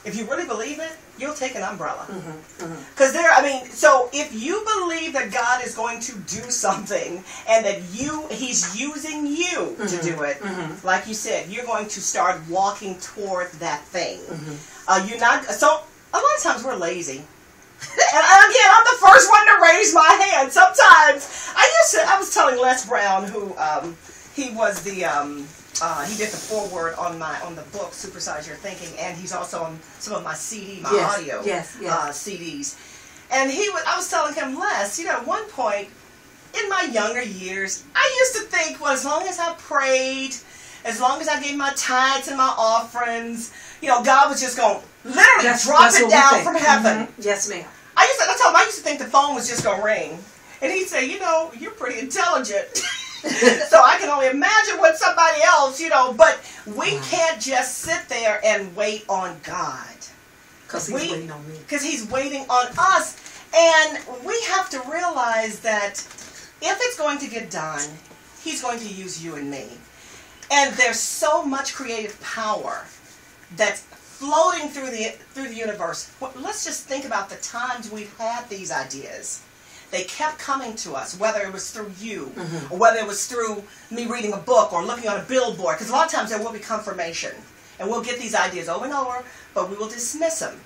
if you really believe it, you'll take an umbrella. Because so if you believe that God is going to do something and that He's using you to do it, like you said, you're going to start walking toward that thing. You're not. So a lot of times we're lazy. And again, I'm the first one to raise my hand. Sometimes I was telling Les Brown, who he was the he did the foreword on the book Supersize Your Thinking, and he's also on some of my audio CDs. And I was telling him, Les, at one point in my younger years, I used to think, well, as long as I prayed, as long as I gave my tithes and my offerings, God was just going to literally drop it down from heaven. Yes, ma'am. I told him I used to think the phone was just going to ring. And he'd say, you're pretty intelligent. So I can only imagine what somebody else, but we can't just sit there and wait on God. Because He's waiting on me. Because He's waiting on us. And we have to realize that if it's going to get done, He's going to use you and me. And there's so much creative power that's floating through the universe. Let's just think about the times we've had these ideas. They kept coming to us, whether it was through you, or whether it was through me reading a book or looking on a billboard. Because a lot of times there will be confirmation. And we'll get these ideas over and over, but we will dismiss them.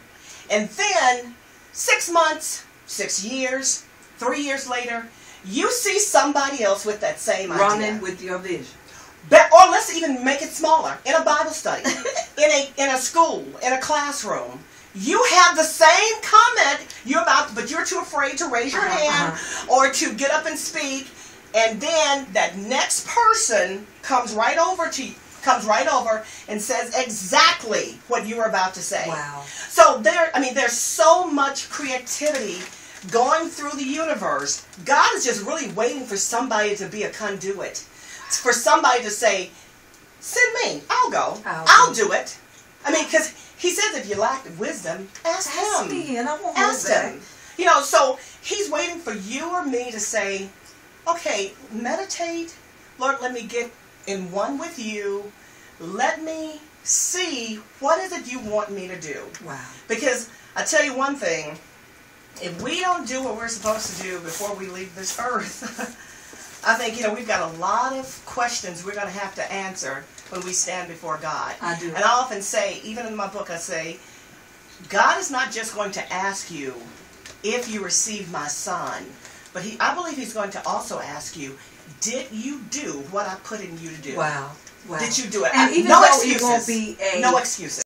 And then 6 months, 6 years, 3 years later, you see somebody else with that same idea. Running with your vision. Or let's even make it smaller. In a Bible study, in a school, in a classroom, you have the same comment but you're too afraid to raise your hand or to get up and speak, and then that next person comes right over and says exactly what you were about to say. Wow. So there's so much creativity going through the universe. God is just really waiting for somebody to be a conduit. For somebody to say, send me, I'll go. I'll do it. Because He says if you lack wisdom, ask Him. Me and I won't ask Him. So He's waiting for you or me to say, okay, meditate. Lord, let me get in one with you. Let me see what is it you want me to do. Wow. Because I tell you one thing, if we don't do what we're supposed to do before we leave this earth, I think, we've got a lot of questions we're going to have to answer when we stand before God. I do. And I often say, even in my book, I say, God is not just going to ask you if you receive my son, but I believe He's going to also ask you, did you do what I put in you to do? Wow. Did you do it? And even no though excuses. it won't be no excuses.